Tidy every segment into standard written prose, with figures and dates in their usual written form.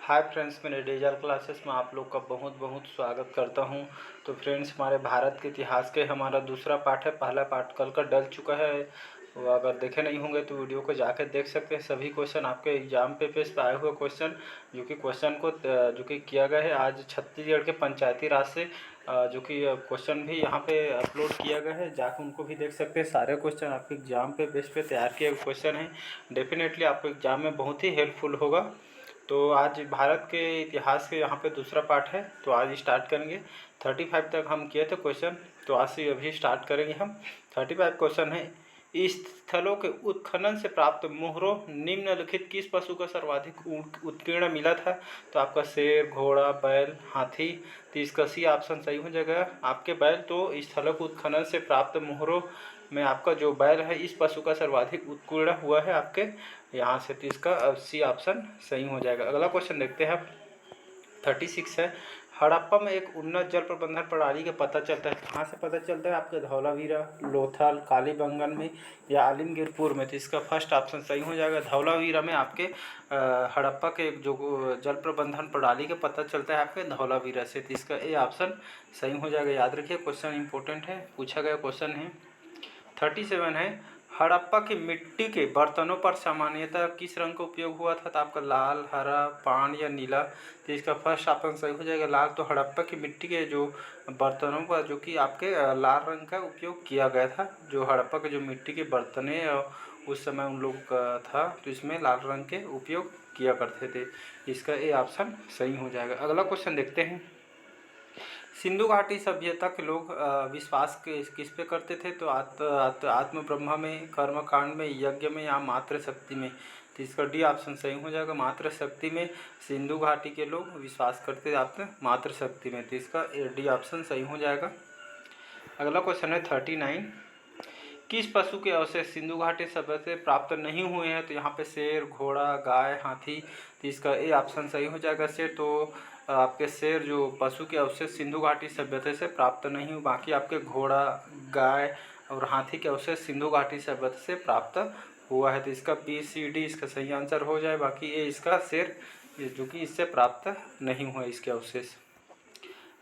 Hi friends, मेरे digital classes में आप लोग का बहुत बहुत स्वागत करता हूं। तो फ्रेंड्स, हमारे भारत के इतिहास के हमारा दूसरा पार्ट है। पहला पार्ट कल का डल चुका है। वो अगर देखे नहीं होंगे तो वीडियो को जाकर देख सकते हैं। सभी क्वेश्चन आपके एग्जाम पेज पे आए हुए क्वेश्चन, जो कि क्वेश्चन को जो कि किया गया है आज छत्तीसगढ़ के पंचायती राज से, जो कि क्वेश्चन भी यहाँ पे अपलोड किया गया है, जाकर उनको भी देख सकते हैं। सारे क्वेश्चन आपके एग्जाम पे बेस पे तैयार किए हुए क्वेश्चन हैं। डेफिनेटली आपको एग्जाम में बहुत ही हेल्पफुल होगा। तो आज भारत के इतिहास के यहाँ पे दूसरा पार्ट है, तो आज स्टार्ट करेंगे। 35 तक हम किए थे क्वेश्चन, तो आज से अभी स्टार्ट करेंगे हम। 35 क्वेश्चन है। इस स्थलों के उत्खनन से प्राप्त मोहरों निम्नलिखित किस पशु का सर्वाधिक उत्कीर्ण मिला था? तो आपका शेर, घोड़ा, बैल, हाथी। तो इसका सी ऑप्शन सही हो जाएगा आपके बैल। तो स्थलों के उत्खनन से प्राप्त मोहरों में आपका जो बैल है, इस पशु का सर्वाधिक उत्कीर्ण हुआ है आपके यहाँ से। तो इसका सी ऑप्शन सही हो जाएगा। अगला क्वेश्चन देखते हैं। 36 है। हड़प्पा में एक उन्नत जल प्रबंधन प्रणाली का पता चलता है। कहाँ से पता चलता है? आपके धौलावीरा, लोथल, कालीबंगन में या आलिमगीरपुर में। तो इसका फर्स्ट ऑप्शन सही हो जाएगा। धौलावीरा में आपके हड़प्पा के जो जल प्रबंधन प्रणाली का पता चलता है आपके धौलावीरा से। तो इसका ए ऑप्शन सही हो जाएगा। याद रखिए, क्वेश्चन इंपॉर्टेंट है, पूछा गया क्वेश्चन है। 37 है। हड़प्पा की मिट्टी के बर्तनों पर सामान्यतः किस रंग का उपयोग हुआ था? तो आपका लाल, हरा, पान या नीला। तो इसका फर्स्ट ऑप्शन सही हो जाएगा लाल। तो हड़प्पा की मिट्टी के जो बर्तनों पर जो कि आपके लाल रंग का उपयोग किया गया था। जो हड़प्पा के जो मिट्टी के बर्तन उस समय उन लोग का था, तो इसमें लाल रंग के उपयोग किया करते थे। इसका ए ऑप्शन सही हो जाएगा। अगला क्वेश्चन देखते हैं। सिंधु घाटी सभ्यता के लोग विश्वास किस पे करते थे? तो आत्म ब्रह्म में, कर्म कांड में, यज्ञ में या मातृ शक्ति में। तो इसका डी ऑप्शन सही हो जाएगा। मातृ शक्ति में सिंधु घाटी के लोग विश्वास करते थे आपने मातृ शक्ति में। तो इसका डी ऑप्शन सही हो जाएगा। अगला क्वेश्चन है 39। किस पशु के अवशेष सिंधु घाटी सभ्यता से प्राप्त नहीं हुए हैं? तो यहाँ पे शेर, घोड़ा, गाय, हाथी। तो इसका ए ऑप्शन सही हो जाएगा शेर। तो आपके शेर जो पशु के अवशेष सिंधु घाटी सभ्यता से प्राप्त नहीं हुए। बाकी आपके घोड़ा, गाय और हाथी के अवशेष सिंधु घाटी सभ्यता से प्राप्त हुआ है। तो इसका बी, सी, डी इसका सही आंसर हो जाए। बाकी ए इसका शेर जो कि इससे प्राप्त नहीं हुआ इसके अवशेष।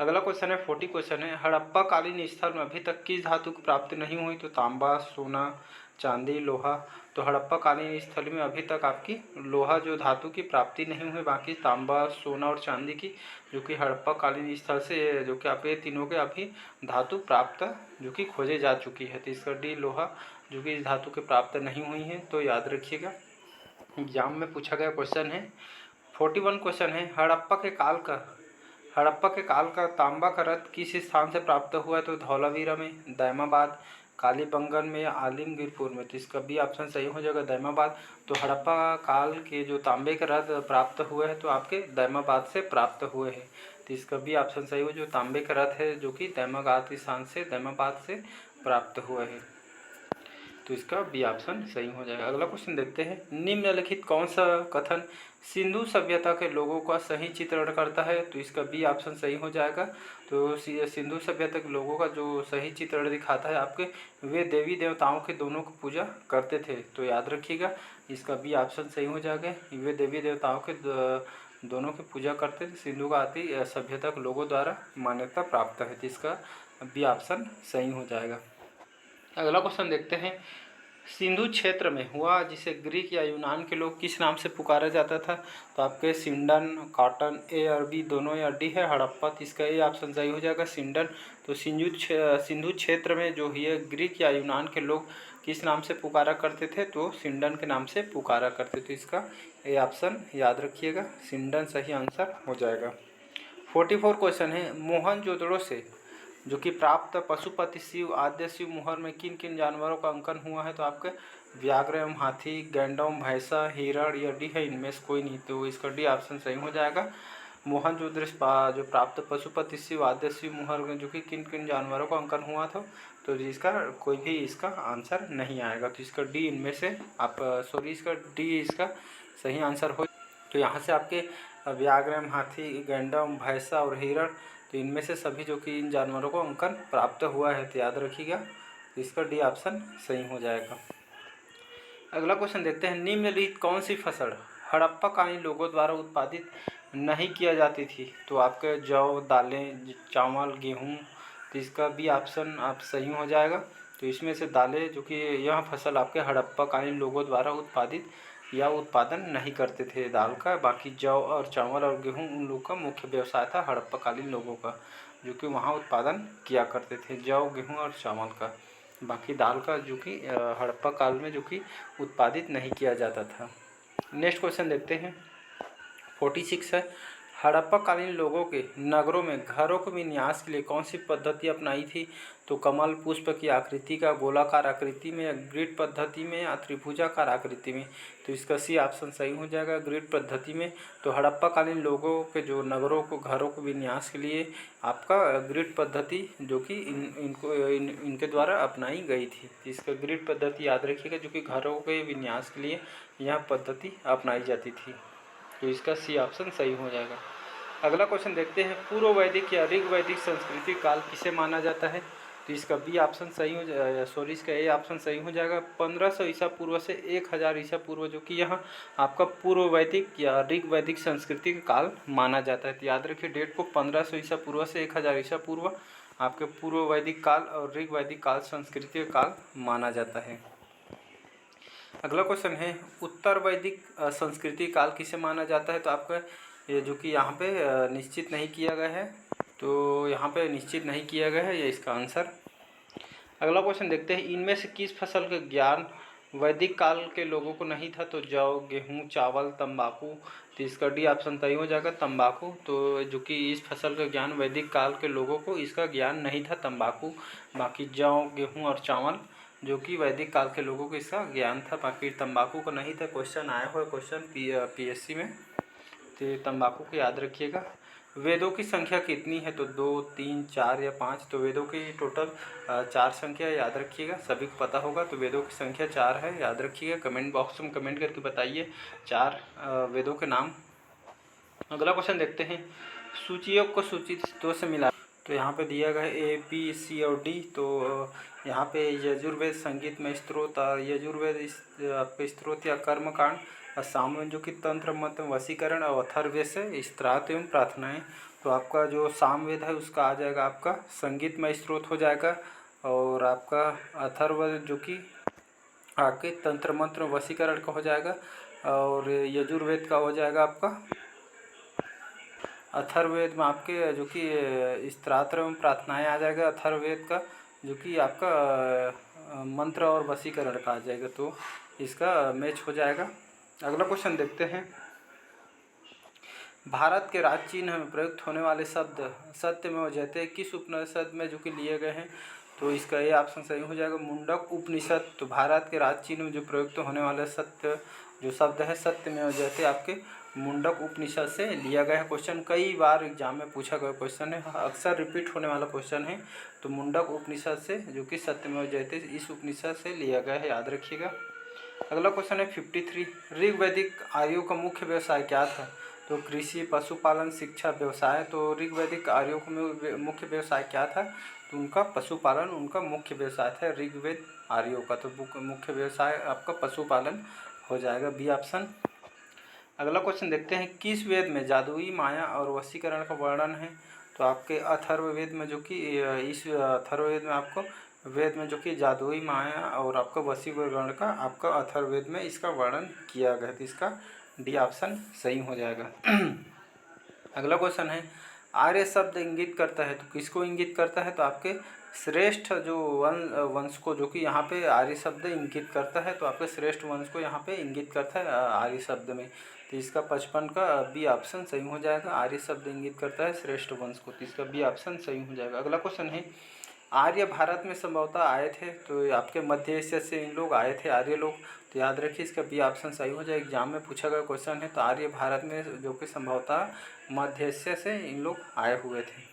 अगला क्वेश्चन है 40 क्वेश्चन है। हड़प्पा कालीन स्थल में अभी तक किस धातु की प्राप्ति नहीं हुई? तो तांबा, सोना, चांदी, लोहा। तो हड़प्पा कालीन स्थल में अभी तक आपकी लोहा जो धातु की प्राप्ति नहीं हुई। बाकी तांबा, सोना और चांदी की जो कि हड़प्पा कालीन स्थल से जो कि आप ये तीनों के अभी धातु प्राप्त जो कि खोजे जा चुकी है। तो इसका डी लोहा जो कि इस धातु के प्राप्त नहीं हुई है। तो याद रखिएगा, एग्जाम में पूछा गया क्वेश्चन है। 41 क्वेश्चन है। हड़प्पा के काल का तांबा का रथ किस स्थान से प्राप्त हुआ है? तो धौलावीरा में, दैमाबाद, कालीबंगन में या आलिमगीरपुर में। तो इसका बी ऑप्शन सही हो जाएगा, दैमाबाद। तो हड़प्पा काल के जो तांबे के रथ प्राप्त हुए हैं तो आपके दैमाबाद से प्राप्त हुए हैं। तो इसका बी ऑप्शन सही हो, जो तांबे का रथ है जो कि दैमाबाद स्थान से, दैमाबाद से प्राप्त हुए हैं। तो इसका बी ऑप्शन सही हो जाएगा। अगला क्वेश्चन देखते हैं। निम्नलिखित कौन सा कथन सिंधु सभ्यता के लोगों का सही चित्रण करता है? तो इसका बी ऑप्शन सही हो जाएगा। तो सिंधु सभ्यता के लोगों का जो सही चित्रण दिखाता है आपके, वे देवी देवताओं के दोनों को पूजा करते थे। तो याद रखिएगा, इसका बी ऑप्शन सही हो जाएगा। वे देवी देवताओं के दोनों की पूजा करते थे। सिंधु घाटी सभ्यता के लोगों द्वारा मान्यता प्राप्त है। तो इसका बी ऑप्शन सही हो जाएगा। अगला क्वेश्चन देखते हैं। सिंधु क्षेत्र में हुआ जिसे ग्रीक या यूनान के लोग किस नाम से पुकारा जाता था? तो आपके सिंडन, कॉटन, ए और बी दोनों या डी है हड़प्पा। तो इसका ए ऑप्शन सही हो जाएगा, सिंडन। तो सिंधु क्षेत्र में जो है ग्रीक या यूनान के लोग किस नाम से पुकारा करते थे? तो सिंडन के नाम से पुकारा करते थे। इसका ए ऑप्शन याद रखिएगा, सिंडन सही आंसर हो जाएगा। 44 क्वेश्चन है। मोहनजोदड़ो से जो कि प्राप्त पशुपति शिव, आद्य शिव मोहर में किन किन जानवरों का अंकन हुआ है? तो आपके व्याघ्र एवं हाथी, गैंडा एवं भैंसा, हिरण या डी है इनमें से कोई नहीं। तो इसका डी ऑप्शन सही हो जाएगा। मोहनजोदड़ो जो प्राप्त पशुपति शिव, आद्य शिव मोहर में जो कि किन किन जानवरों का अंकन हुआ था, तो इसका कोई भी इसका आंसर नहीं आएगा। तो इसका डी इनमें से आप इसका डी इसका सही आंसर हो। तो यहाँ से आपके व्याघ्र एवं हाथी, गैंडा एवं भैंसा और हिरण, तो इनमें से सभी जो कि इन जानवरों को अंकन प्राप्त हुआ है। तो याद रखिएगा, इसका डी ऑप्शन सही हो जाएगा। अगला क्वेश्चन देखते हैं। निम्नलिखित कौन सी फसल हड़प्पा कालीन लोगों द्वारा उत्पादित नहीं किया जाती थी। तो आपके जौ, दालें, चावल, गेहूँ, तो इसका भी ऑप्शन आप सही हो जाएगा। तो इसमें से दालें जो कि यह फसल आपके हड़प्पा कालीन लोगों द्वारा उत्पादित या उत्पादन नहीं करते थे दाल का। बाकी जौ और चावल और गेहूँ उन लोगों का मुख्य व्यवसाय था हड़प्पा कालीन लोगों का, जो कि वहाँ उत्पादन किया करते थे जौ, गेहूँ और चावल का। बाकी दाल का जो कि हड़प्पा काल में जो कि उत्पादित नहीं किया जाता था। नेक्स्ट क्वेश्चन देखते हैं। 46 है, हड़प्पा कालीन लोगों के नगरों में घरों के विन्यास के लिए कौन सी पद्धति अपनाई थी? तो कमल पुष्प की आकृति का, गोलाकार आकृति में, या ग्रिड पद्धति में, या त्रिभुजाकार आकृति में? तो इसका सी ऑप्शन सही हो जाएगा, ग्रिड पद्धति में। तो हड़प्पा कालीन लोगों के जो नगरों को, घरों के विन्यास के लिए आपका ग्रिड पद्धति जो कि इनके द्वारा अपनाई गई थी। तो इसका ग्रिड पद्धति याद रखिएगा, जो कि घरों के विन्यास के लिए यह पद्धति अपनाई जाती थी। तो इसका सी ऑप्शन सही हो जाएगा। अगला क्वेश्चन देखते हैं। पूर्व वैदिक या ऋग वैदिक संस्कृति काल किसे माना जाता है? तो इसका बी ऑप्शन सही हो जाएगा, सॉरी इसका ए ऑप्शन सही हो जाएगा। 1500 ईसा पूर्व से 1000 ईसा पूर्व, जो कि यहाँ आपका पूर्व वैदिक या ऋग वैदिक संस्कृति का काल माना जाता है। तो याद रखिए डेट को, 1500 ईसा पूर्व से 1000 ईसा पूर्व आपके पूर्व वैदिक काल और ऋग वैदिक काल संस्कृति का काल माना जाता है। अगला क्वेश्चन है, उत्तर वैदिक संस्कृति काल किसे माना जाता है? तो आपका ये जो कि यहाँ पे निश्चित नहीं किया गया है, तो यहाँ पे निश्चित नहीं किया गया है, ये इसका आंसर। अगला क्वेश्चन देखते हैं। इनमें से किस फसल का ज्ञान वैदिक काल के लोगों को नहीं था? तो जौ, गेहूँ, चावल, तंबाकू। तो इसका डी ऑप्शन सही हो जाएगा, तंबाकू। तो जो कि इस फसल का ज्ञान वैदिक काल के लोगों को इसका ज्ञान नहीं था, तंबाकू। बाकी जौ, गेहूँ और चावल जो कि वैदिक काल के लोगों को इसका ज्ञान था, बाकी तंबाकू को नहीं था। क्वेश्चन आया हुआ क्वेश्चन पीएससी में, तो तंबाकू को याद रखिएगा। वेदों की संख्या कितनी है? तो 2, 3, 4 या 5। तो वेदों की टोटल 4 संख्या याद रखिएगा, सभी को पता होगा। तो वेदों की संख्या 4 है, याद रखिएगा। कमेंट बॉक्स में कमेंट करके बताइए 4 वेदों के नाम। अगला क्वेश्चन देखते हैं। सूचियों को सूची 2 से मिला। तो यहाँ पे दिया गया है ए, बी, सी और डी। तो यहाँ पे यजुर्वेद संगीत में स्त्रोत, यजुर्वेद आपके स्त्रोत या कर्मकांड, और सामवेद जो कि तंत्र मंत्र वशीकरण, और अथर्ववेद से स्त्रात एवं प्रार्थनाएं। तो आपका जो सामवेद है उसका आ जाएगा आपका संगीतमय स्त्रोत हो जाएगा, और आपका अथर्ववेद जो कि आपके तंत्र मंत्र वशीकरण का हो जाएगा, और यजुर्वेद का हो जाएगा आपका अथर्ववेद में आपके जो कि स्त्रात्र एवं प्रार्थनाएं आ जाएगा। अथर्ववेद का जो कि आपका मंत्र और वशीकरण का आ जाएगा, तो इसका मैच हो जाएगा। अगला क्वेश्चन देखते हैं। भारत के राज चिन्ह में प्रयुक्त होने वाले शब्द सत्यमेव जयते किस उपनिषद में जो कि लिए गए हैं? तो इसका ये ऑप्शन सही हो जाएगा, मुंडक उपनिषद। तो भारत के राज चिन्ह में जो प्रयुक्त होने वाला सत्य जो शब्द है सत्यमेव जयते आपके मुंडक उपनिषद से लिया गया है। क्वेश्चन कई बार एग्जाम में पूछा गया क्वेश्चन है, अक्सर रिपीट होने वाला क्वेश्चन है। तो मुंडक उपनिषद से जो कि सत्यमेव जयते इस उपनिषद से लिया गया है, याद रखिएगा। अगला क्वेश्चन है 53। ऋग वैदिक आर्यों का मुख्य व्यवसाय क्या था? तो कृषि, पशुपालन, शिक्षा, व्यवसाय। तो ऋग वैदिक आर्यों का मुख्य व्यवसाय क्या था? तो उनका पशुपालन उनका मुख्य व्यवसाय था ऋग्वेद आर्यों का। तो मुख्य व्यवसाय आपका पशुपालन हो जाएगा, बी ऑप्शन। अगला क्वेश्चन देखते हैं। किस वेद में जादुई, माया और वशीकरण का वर्णन है? तो आपके अथर्ववेद में जो कि इस अथर्ववेद में आपको वेद में जो कि जादुई, माया और आपका वशीकरण का आपका अथर्ववेद में इसका वर्णन किया गया, तो इसका डी ऑप्शन सही हो जाएगा। अगला क्वेश्चन है। आर्य शब्द इंगित करता है, तो किसको इंगित करता है? तो आपके श्रेष्ठ जो वंश को जो कि यहाँ पे आर्य शब्द इंगित करता है, तो आपके श्रेष्ठ वंश को यहाँ पे इंगित करता है आर्य शब्द में। तो इसका 55 का बी ऑप्शन सही हो जाएगा, आर्य शब्द इंगित करता है श्रेष्ठ वंश को, तो इसका बी ऑप्शन सही हो जाएगा। अगला क्वेश्चन है। आर्य भारत में संभवतः आए थे, तो आपके मध्य एशिया से इन लोग आए थे, आर्य लोग। तो याद रखिए इसका बी ऑप्शन सही हो जाए, एग्जाम में पूछा गया क्वेश्चन है। तो आर्य भारत में जो कि संभवतः मध्य एशिया से इन लोग आए हुए थे।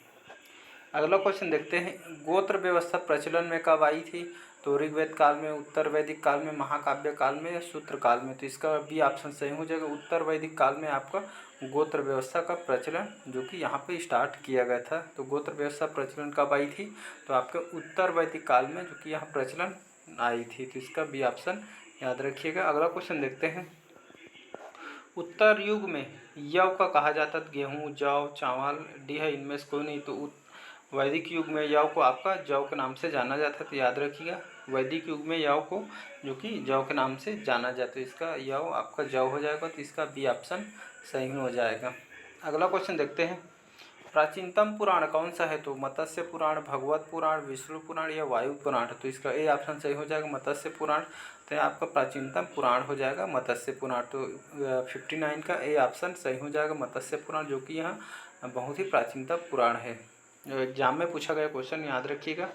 अगला क्वेश्चन देखते हैं। गोत्र व्यवस्था प्रचलन में कब आई थी? तो ऋग्वेद काल में, उत्तर वैदिक काल में, महाकाव्य काल में या सूत्र काल में? तो इसका बी ऑप्शन सही हो जाएगा, उत्तर वैदिक काल में आपका गोत्र व्यवस्था का प्रचलन जो कि यहाँ पे स्टार्ट किया गया था। तो गोत्र व्यवस्था प्रचलन कब आई थी? तो आपके उत्तर वैदिक काल में जो कि यहाँ प्रचलन आई थी, तो इसका बी ऑप्शन याद रखिएगा। अगला क्वेश्चन देखते हैं। उत्तर युग में यव का कहा जाता था गेहूँ, जौ, चावल, डी है इनमें से कोई नहीं। तो वैदिक युग में यव को आपका जौ के नाम से जाना जाता, तो याद रखिएगा वैदिक युग में यव को जो कि जौ के नाम से जाना जाता है। इसका यव आपका जौ हो जाएगा, तो इसका बी ऑप्शन सही हो जाएगा। अगला क्वेश्चन देखते हैं, प्राचीनतम पुराण कौन सा है? तो मत्स्य पुराण, भगवत पुराण, विष्णु पुराण या वायु पुराण। तो इसका ए ऑप्शन सही हो जाएगा मत्स्य पुराण। तो आपका प्राचीनतम पुराण हो जाएगा मत्स्य पुराण। तो 59 का ए ऑप्शन सही हो जाएगा मत्स्य पुराण, जो कि यहाँ बहुत ही प्राचीनतम पुराण है। जो एग्जाम में पूछा गया क्वेश्चन याद रखिएगा।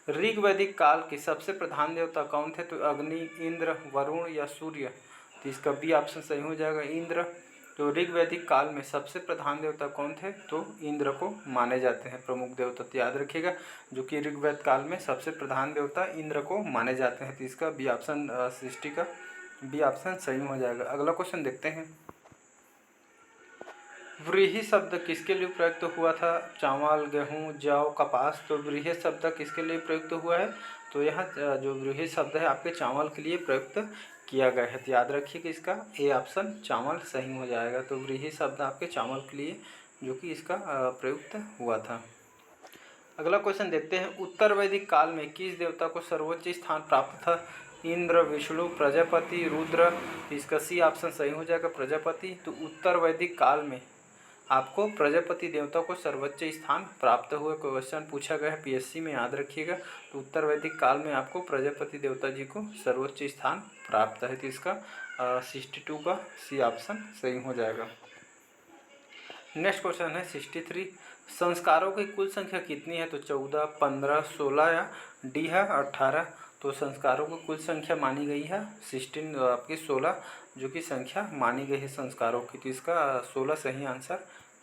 ऋग्वैदिक काल के सबसे प्रधान देवता कौन थे? तो अग्नि, इंद्र, वरुण या सूर्य। तो इसका बी ऑप्शन सही हो जाएगा इंद्र। तो ऋग्वैदिक काल में सबसे प्रधान देवता कौन थे? तो इंद्र को माने जाते हैं प्रमुख देवता। तो याद रखिएगा जो कि ऋग्वैद काल में सबसे प्रधान देवता इंद्र को माने जाते हैं। तो इसका बी ऑप्शन सृष्टि का बी ऑप्शन सही हो जाएगा। अगला क्वेश्चन देखते हैं, व्रीहि शब्द किसके लिए प्रयुक्त हुआ था? चावल, गेहूँ, जौ, कपास। तो व्रीहि शब्द किसके लिए प्रयुक्त हुआ है? तो यहाँ जो व्रीहि शब्द है आपके चावल के लिए प्रयुक्त किया गया है। तो याद रखिए कि इसका ए ऑप्शन चावल सही हो जाएगा। तो व्रीहि शब्द आपके चावल के लिए जो कि इसका प्रयुक्त हुआ था। अगला क्वेश्चन देखते हैं, उत्तर वैदिक काल में किस देवता को सर्वोच्च स्थान प्राप्त था? इंद्र, विष्णु, प्रजापति, रुद्र। इसका सी ऑप्शन सही हो जाएगा प्रजापति। तो उत्तर वैदिक काल में आपको प्रजापति देवता को सर्वोच्च स्थान प्राप्त हुआ। क्वेश्चन पूछा गया है पीएससी में, याद रखिएगा। तो उत्तर वैदिक काल में आपको प्रजापति देवता जी को सर्वोच्च स्थान प्राप्त है। तो इसका 62 का सी ऑप्शन सही हो जाएगा। नेक्स्ट क्वेश्चन है 63, संस्कारों की कुल संख्या कितनी है? तो 14, 15, 16 या डी है 18। तो संस्कारों की कुल संख्या मानी गई है 16 आपकी 16 जो कि संख्या मानी गई है संस्कारों की। तो इसका 16 सही आंसर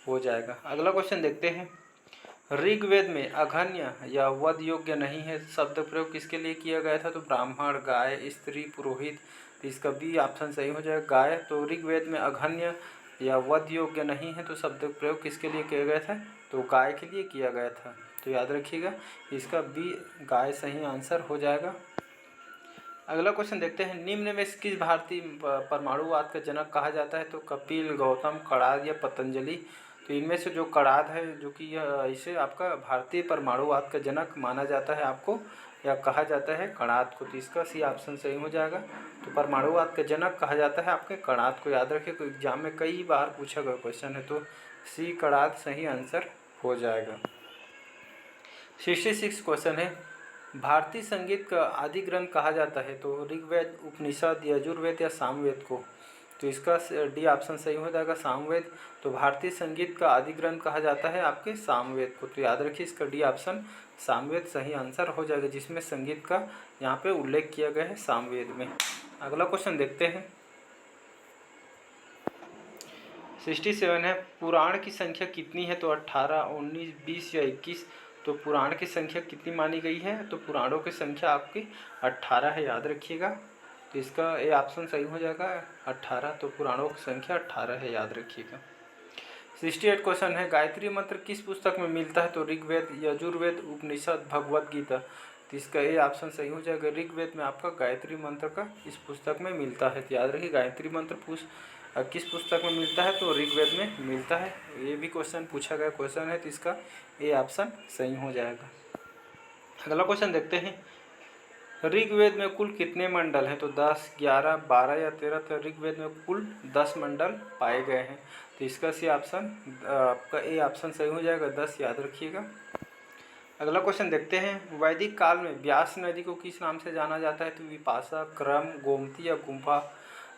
हो जाएगा। अगला क्वेश्चन देखते हैं, ऋग्वेद में अघन्य या वध योग्य नहीं है शब्द प्रयोग किसके लिए किया गया था? तो ब्राह्मण, गाय, स्त्री, पुरोहित। तो इसका बी ऑप्शन सही हो जाएगा गाय। तो ऋग्वेद में अघन्य या वध योग्य नहीं है तो शब्द प्रयोग किसके लिए किया गया था? तो गाय के लिए किया गया था। तो याद रखिएगा इसका बी गाय सही आंसर हो जाएगा। अगला क्वेश्चन देखते हैं, निम्न में किस भारतीय परमाणुवाद का जनक कहा जाता है? तो कपिल, गौतम, कणाद या पतंजलि। तो इनमें से जो कणाद है जो कि इसे आपका भारतीय परमाणुवाद का जनक माना जाता है आपको, या कहा जाता है कणाद को। तो इसका सी ऑप्शन सही हो जाएगा। तो परमाणुवाद का जनक कहा जाता है आपके कणाद को। याद रखिए, तो एग्जाम में कई बार पूछा गया क्वेश्चन है, तो सी कणाद सही आंसर हो जाएगा। 66 क्वेश्चन है, भारतीय संगीत का आदि ग्रंथ कहा जाता है? तो ऋग्वेद, उपनिषद, यजुर्वेद या सामवेद को। तो इसका डी ऑप्शन सही हो जाएगा सामवेद। तो भारतीय संगीत का आदि ग्रंथ कहा जाता है आपके सामवेद को। तो याद रखिए इसका डी ऑप्शन सामवेद सही आंसर हो जाएगा, जिसमें संगीत का यहाँ पे उल्लेख किया गया है सामवेद में। अगला क्वेश्चन देखते हैं, 67 है, पुराण की संख्या कितनी है? तो 18, 19, 20 या 21। तो पुराण की संख्या कितनी मानी गई है? तो पुराणों की संख्या आपकी 18 है, याद रखिएगा। तो इसका ए ऑप्शन सही हो जाएगा 18। तो पुराणों की संख्या 18 है, याद रखिएगा। 68 क्वेश्चन है, गायत्री मंत्र किस पुस्तक में मिलता है? तो ऋग्वेद, यजुर्वेद, उपनिषद, भगवत गीता। तो इसका ए ऑप्शन सही हो जाएगा ऋग्वेद में आपका गायत्री मंत्र का इस पुस्तक में मिलता है। तो याद रखिए गायत्री मंत्र किस पुस्तक में मिलता है? तो ऋग्वेद में मिलता है। ये भी क्वेश्चन पूछा गया क्वेश्चन है, तो इसका ए ऑप्शन सही हो जाएगा। अगला क्वेश्चन देखते हैं, ऋग्वेद में कुल कितने मंडल हैं? तो 10, 11, 12 या 13। तो ऋग्वेद में कुल 10 मंडल पाए गए हैं। तो इसका सी ऑप्शन आपका ए ऑप्शन सही हो जाएगा 10, याद रखिएगा। अगला क्वेश्चन देखते हैं, वैदिक काल में व्यास नदी को किस नाम से जाना जाता है? तो विपाशा, क्रम, गोमती या गुम्फा।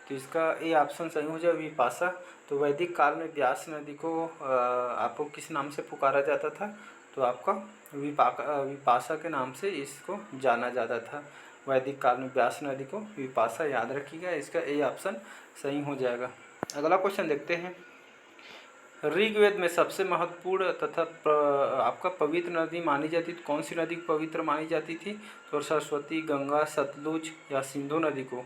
तो इसका ए ऑप्शन सही हो जाए विपाशा। तो वैदिक काल में व्यास नदी को आपको किस नाम से पुकारा जाता था? तो आपका विपाशा के नाम से इसको जाना जाता था। वैदिक काल में व्यास नदी को विपाशा, याद रखिएगा। इसका ए ऑप्शन सही हो जाएगा। अगला क्वेश्चन देखते हैं, ऋग्वेद में सबसे महत्वपूर्ण तथा आपका पवित्र नदी मानी जाती थी कौन सी नदी पवित्र मानी जाती थी? तो सरस्वती, गंगा, सतलुज या सिंधु नदी को।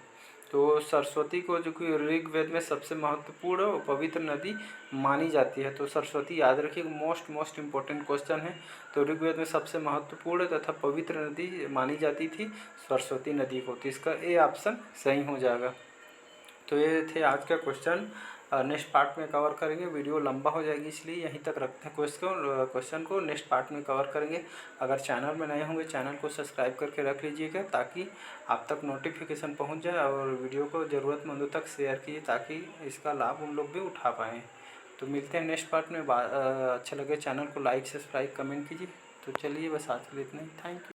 तो सरस्वती को जो कि ऋग्वेद में सबसे महत्वपूर्ण और पवित्र नदी मानी जाती है। तो सरस्वती याद रखिए, मोस्ट इम्पोर्टेंट क्वेश्चन है। तो ऋग्वेद में सबसे महत्वपूर्ण तथा पवित्र नदी मानी जाती थी सरस्वती नदी को। तो इसका ए ऑप्शन सही हो जाएगा। तो ये थे आज का क्वेश्चन। नेक्स्ट पार्ट में कवर करेंगे। वीडियो लंबा हो जाएगी इसलिए यहीं तक रखते हैं क्वेश्चन को, नेक्स्ट पार्ट में कवर करेंगे। अगर चैनल में नए होंगे चैनल को सब्सक्राइब करके रख लीजिएगा ताकि आप तक नोटिफिकेशन पहुंच जाए, और वीडियो को ज़रूरतमंदों तक शेयर कीजिए ताकि इसका लाभ उन लोग भी उठा पाएँ। तो मिलते हैं नेक्स्ट पार्ट में। अच्छा लगे चैनल को लाइक सब्सक्राइब कमेंट कीजिए। तो चलिए बस आज के लिए इतना ही। Thank you.